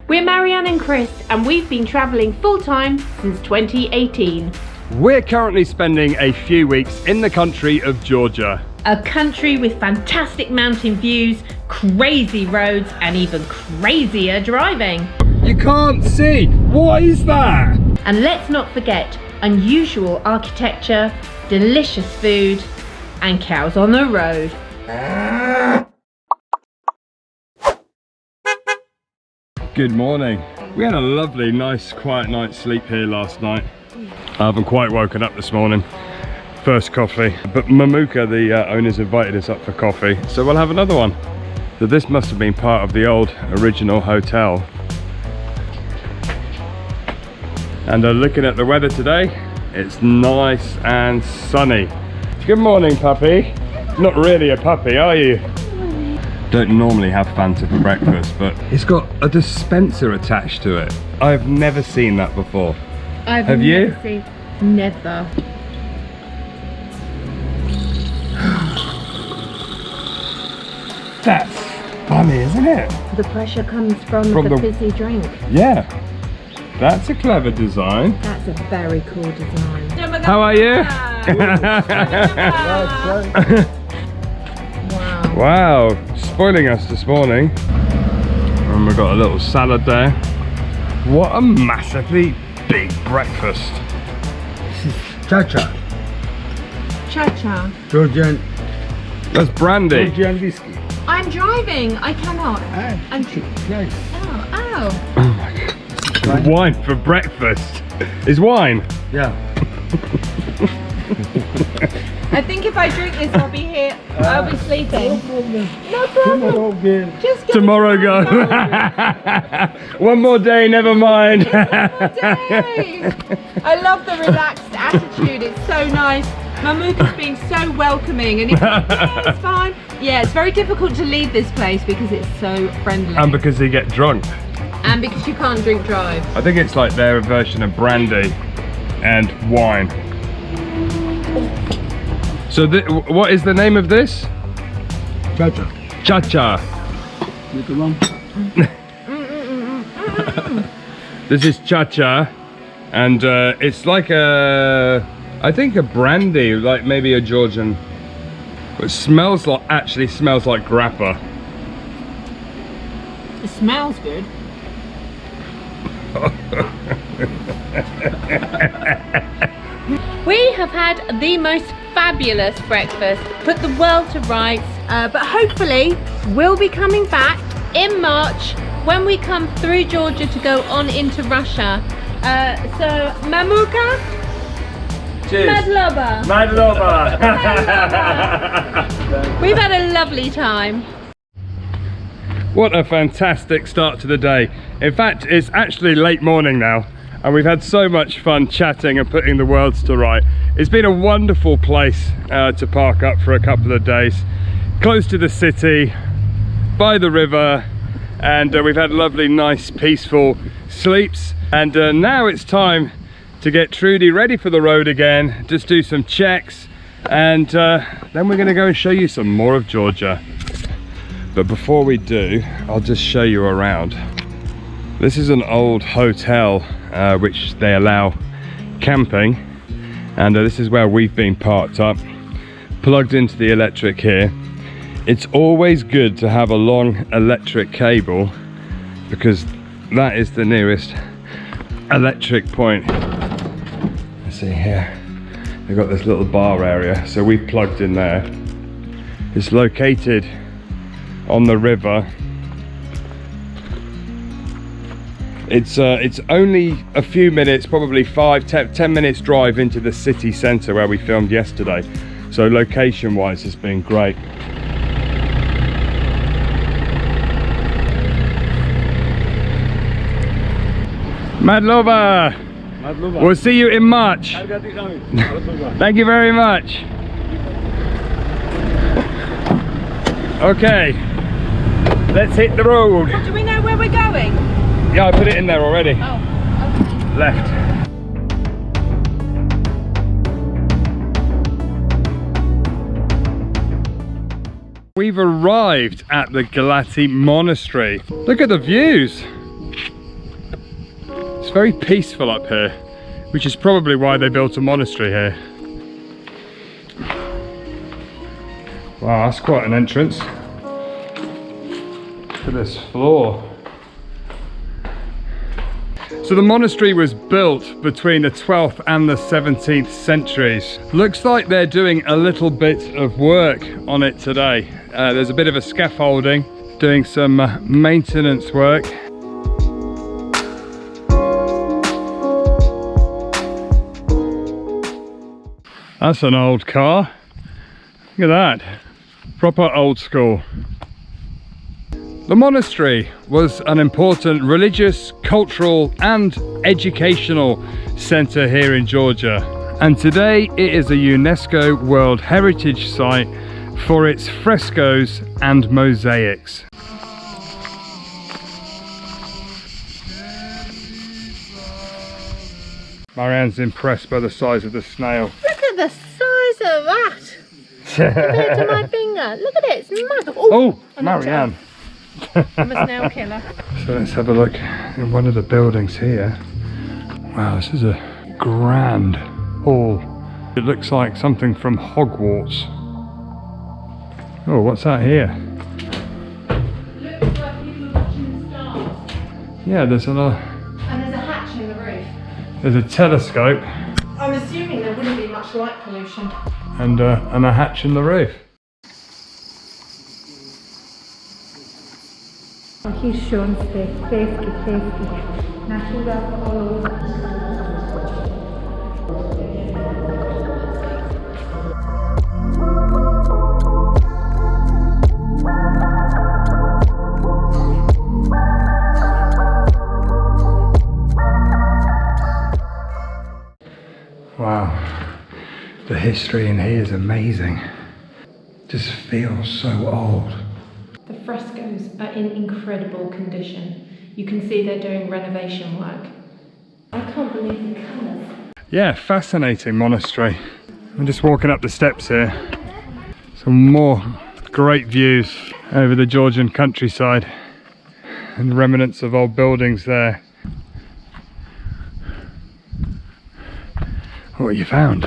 We're Marianne and Chris, and we've been travelling full-time since 2018. We're currently spending a few weeks in the country of Georgia. A country with fantastic mountain views, crazy roads, and even crazier driving. You can't see! What is that? And let's not forget unusual architecture, delicious food, and cows on the road. Good morning. We had a lovely, nice, quiet night's sleep here last night. I haven't quite woken up this morning. First coffee. But Mamuka, the owners, invited us up for coffee, so we'll have another one. So this must have been part of the old original hotel. And looking at the weather today, it's nice and sunny. Good morning, puppy. Not really a puppy, are you? Don't normally have Fanta for breakfast, but it's got a dispenser attached to it. I've never seen that before. Have you? Never. That's funny, isn't it? The pressure comes from the fizzy drink. Yeah. That's a clever design. That's a very cool design. How are you? Wow. Wow, spoiling us this morning. And we've got a little salad there. What a massively big breakfast. This is Cha-Cha. Cha-cha. Georgian That's Georgian whiskey. I'm driving. I cannot. I'm Nice. Oh. Oh my god. Wine for breakfast. Is wine? Yeah. I think if I drink this, I'll be here. I'll be sleeping. No problem. No problem. Tomorrow again. Just go Tomorrow go. One more day, never mind. Day. I love the relaxed attitude. It's so nice. Mamuka's being so welcoming, and it's fine. Yeah, it's very difficult to leave this place because it's so friendly. And because they get drunk. And because you can't drink drive. I think it's like their version of brandy and wine. So what is the name of this? Cha-Cha. Cha-Cha. Little one. This is Cha-Cha, and it's like I think a brandy, like maybe a Georgian. But it smells like, actually smells like grappa. It smells good. We have had the most fabulous breakfast, put the world to rights, but hopefully we'll be coming back in March when we come through Georgia to go on into Russia. So Mamuka, Cheers. Madloba. Madloba. We've had a lovely time. What a fantastic start to the day. In fact, it's actually late morning now, and we've had so much fun chatting and putting the worlds to right. It's been a wonderful place to park up for a couple of days, close to the city, by the river, and we've had lovely, nice, peaceful sleeps. And now it's time to get Trudy ready for the road again, just do some checks, and then we're gonna go and show you some more of Georgia. But before we do, I'll just show you around. This is an old hotel which they allow camping, and this is where we've been parked up, plugged into the electric here. It's always good to have a long electric cable because that is the nearest electric point. Let's see here, they've got this little bar area, so we've plugged in there. It's located on the river. It's only a few minutes, probably 10 minutes drive into the city centre where we filmed yesterday. So location wise it's been great. Madloba! We'll see you in March. Thank you very much. Okay, let's hit the road. Do we know where we're going? Yeah, I put it in there already. Oh, okay. Left. We've arrived at the Galati Monastery. Look at the views. very peaceful up here, which is probably why they built a monastery here. Wow, that's quite an entrance. Look at this floor. So the monastery was built between the 12th and the 17th centuries. Looks like they're doing a little bit of work on it today. There's a bit of a scaffolding, doing some maintenance work. That's an old car. Look at that. Proper old school. The monastery was an important religious, cultural and educational centre here in Georgia. And today it is a UNESCO World Heritage Site for its frescoes and mosaics. Marianne's impressed by the size of the snail. Look at the size of that compared to my finger. Look at it, it's massive. Oh, Marianne. I'm a snail killer. So let's have a look in one of the buildings here. Wow, this is a grand hall. It looks like something from Hogwarts. Oh, what's that here? Looks like people watching the stars. Yeah, there's another. And there's a hatch in the roof. There's a telescope I'm assuming there wouldn't be much light pollution. and a hatch in the roof. Hiszczące, kreski, natura koloru. Wow, the history in here is amazing. Just feels so old. The frescoes are in incredible condition. You can see they're doing renovation work. I can't believe the colours. Yeah, fascinating monastery. I'm just walking up the steps here. Some more great views over the Georgian countryside and remnants of old buildings there. What have you found?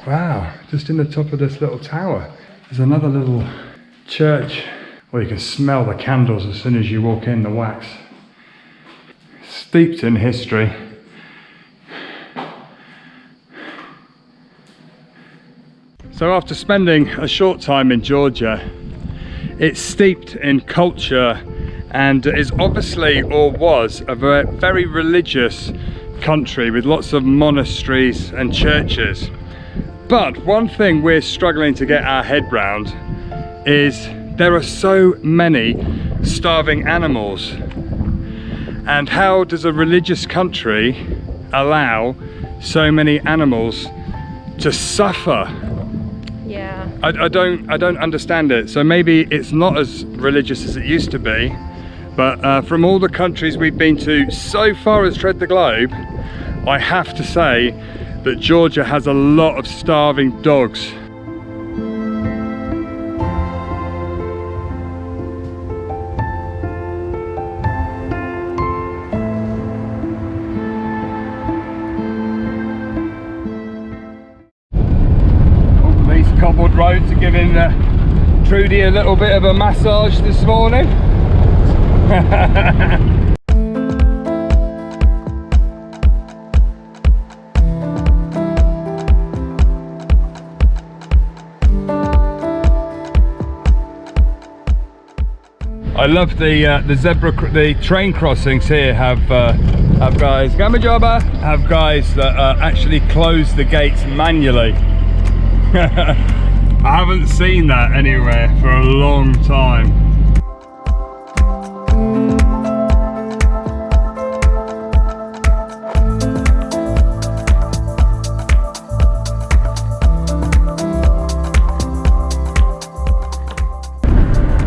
Wow, just in the top of this little tower, there's another little church where you can smell the candles as soon as you walk in, the wax. Steeped in history. So after spending a short time in Georgia, it's steeped in culture and is obviously, or was, a very religious country with lots of monasteries and churches. But one thing we're struggling to get our head round is there are so many starving animals. And how does a religious country allow so many animals to suffer? Yeah. I don't understand it. So maybe it's not as religious as it used to be, but from all the countries we've been to so far as Tread the Globe, I have to say that Georgia has a lot of starving dogs. These cobbled roads are giving Trudy a little bit of a massage this morning. I love the train crossings here have guys, have guys that actually close the gates manually. I haven't seen that anywhere for a long time.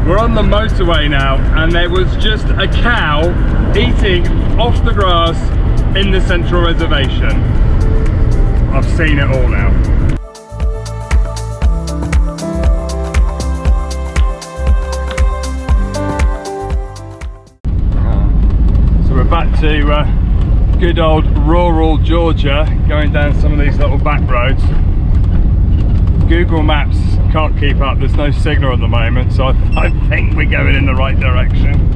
We're on the motorway now, and there was just a cow eating off the grass in the central reservation. I've seen it all now. good old rural Georgia, going down some of these little back roads. Google Maps can't keep up, there's no signal at the moment, so I think we're going in the right direction.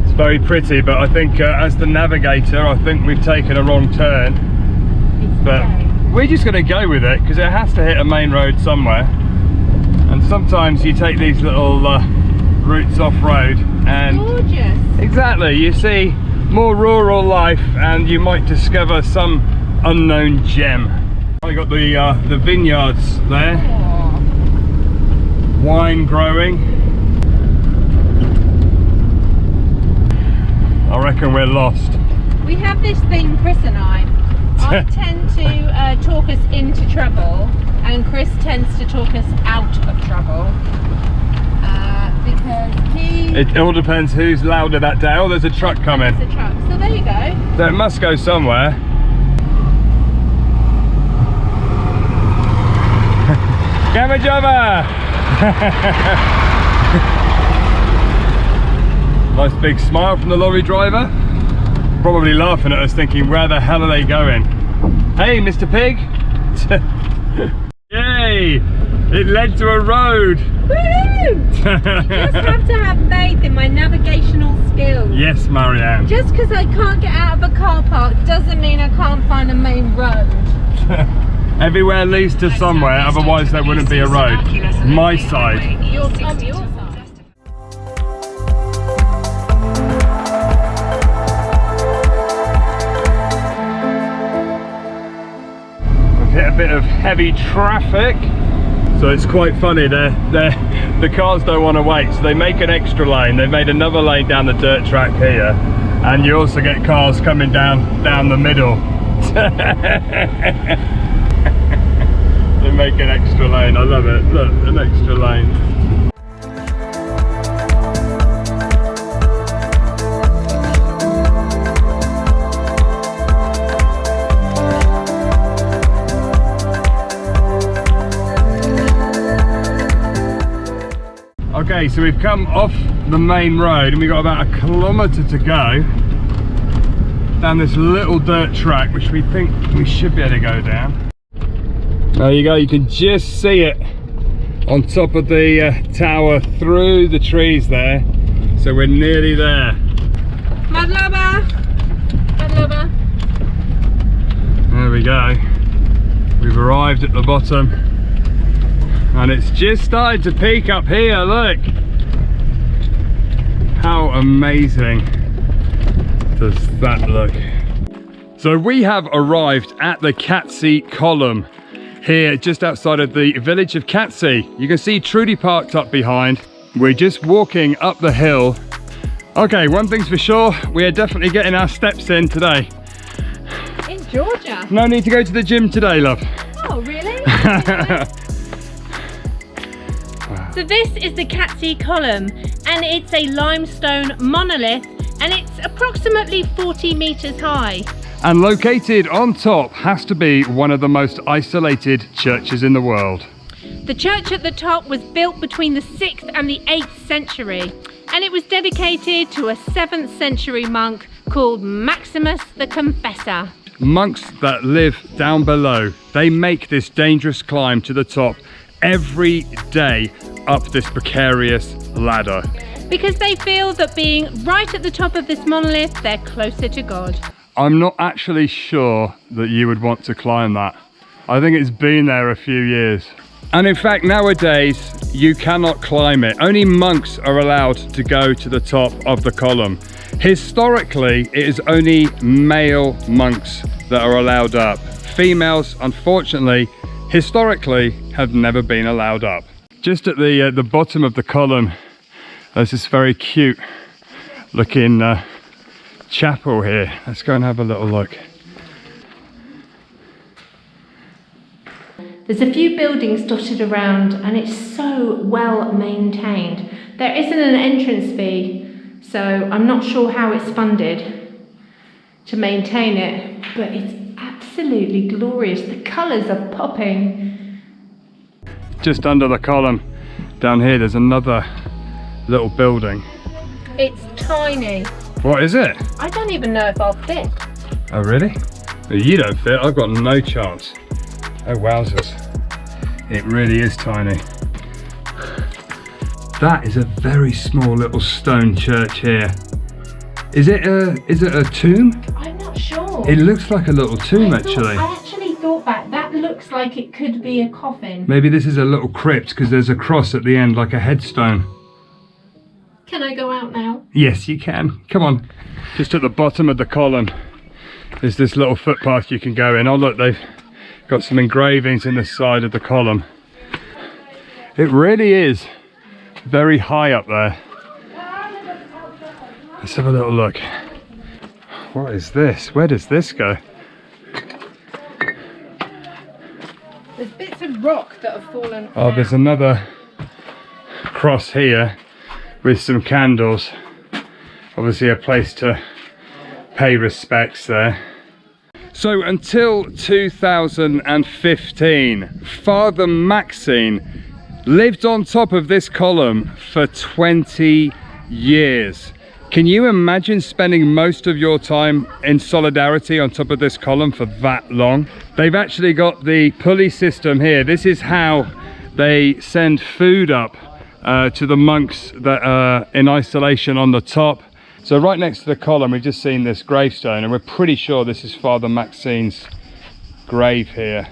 It's very pretty, but I think as the navigator, I think we've taken a wrong turn. But we're just going to go with it, because it has to hit a main road somewhere. And sometimes you take these little routes off-road and... Gorgeous! Exactly, you see more rural life and you might discover some unknown gem. I got the vineyards there. Aww. Wine growing. I reckon we're lost. We have this thing, Chris and I tend to talk us into trouble, and Chris tends to talk us out of trouble. Because It all depends who's louder that day. Oh, there's a truck coming. There's a truck. So there you go. So it must go somewhere. Gamma. Nice big smile from the lorry driver. Probably laughing at us, thinking, where the hell are they going? Hey, Mr. Pig. Yay! It led to a road. Woohoo! Just have to have faith in my navigational skills. Yes, Marianne. Just because I can't get out of a car park doesn't mean I can't find a main road. Everywhere leads to somewhere, otherwise there wouldn't be a road. My side. Your side. We've hit a bit of heavy traffic. So it's quite funny, the cars don't want to wait, so they make an extra lane. They've made another lane down the dirt track here, and you also get cars coming down the middle. They make an extra lane, I love it. Look, an extra lane. Okay, so we've come off the main road and we've got about 1 kilometre to go down this little dirt track, which we think we should be able to go down. There you go, you can just see it on top of the tower through the trees there. So we're nearly there. Madlover! Madlover! There we go. We've arrived at the bottom. And it's just started to peak up here, look! How amazing does that look? So we have arrived at the Catsey Column here just outside of the village of Catsey. You can see Trudy parked up behind. We're just walking up the hill. Okay, one thing's for sure, we are definitely getting our steps in today. In Georgia? No need to go to the gym today, love. Oh, really? So this is the Catsey Column, and it's a limestone monolith, and it's approximately 40 meters high. And located on top has to be one of the most isolated churches in the world. The church at the top was built between the 6th and the 8th century, and it was dedicated to a 7th century monk called Maximus the Confessor. Monks that live down below, they make this dangerous climb to the top every day up this precarious ladder. Because they feel that being right at the top of this monolith, they're closer to God. I'm not actually sure that you would want to climb that. I think it's been there a few years. And in fact, nowadays, you cannot climb it. Only monks are allowed to go to the top of the column. Historically, it is only male monks that are allowed up. Females, unfortunately, historically, have never been allowed up. Just at the bottom of the column, there's this very cute looking chapel here. Let's go and have a little look. There's a few buildings dotted around and it's so well maintained. There isn't an entrance fee, so I'm not sure how it's funded to maintain it, but it's absolutely glorious. The colours are popping. Just under the column down here, there's another little building. It's tiny. What is it? I don't even know if I'll fit. Oh really? You don't fit, I've got no chance. Oh wowzers. It really is tiny. That is a very small little stone church here. Is it a tomb? I'm not sure. It looks like a little tomb actually. I actually thought that looks like it could be a coffin. Maybe this is a little crypt because there's a cross at the end like a headstone. Can I go out now? Yes, you can. Come on. Just at the bottom of the column, there's this little footpath you can go in. Oh look, they've got some engravings in the side of the column. It really is very high up there. Let's have a little look. What is this? Where does this go? There's bits of rock that have fallen. Oh, there's another cross here with some candles. Obviously a place to pay respects there. So until 2015, Father Maxine lived on top of this column for 20 years. Can you imagine spending most of your time in solidarity on top of this column for that long? They've actually got the pulley system here. This is how they send food up to the monks that are in isolation on the top. So right next to the column, we've just seen this gravestone, and we're pretty sure this is Father Maxine's grave here.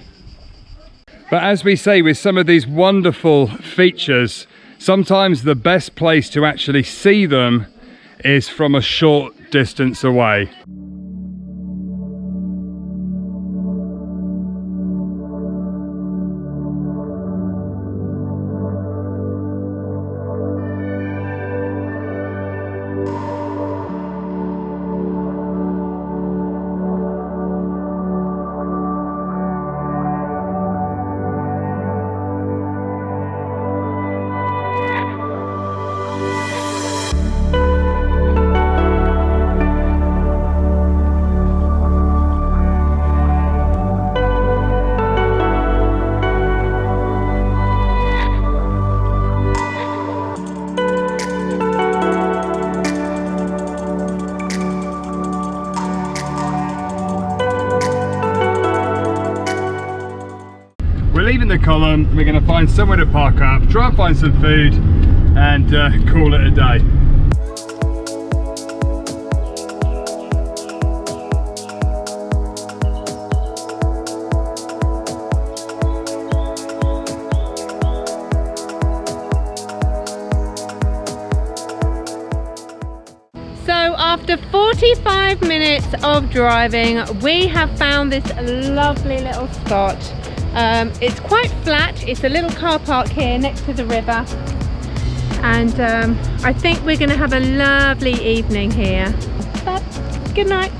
But as we say with some of these wonderful features, sometimes the best place to actually see them is from a short distance away. We're leaving the column, we're going to find somewhere to park up, try and find some food, and call it a day. So after 45 minutes of driving, we have found this lovely little spot. It's quite flat. It's a little car park here next to the river, and I think we're going to have a lovely evening here. But good night.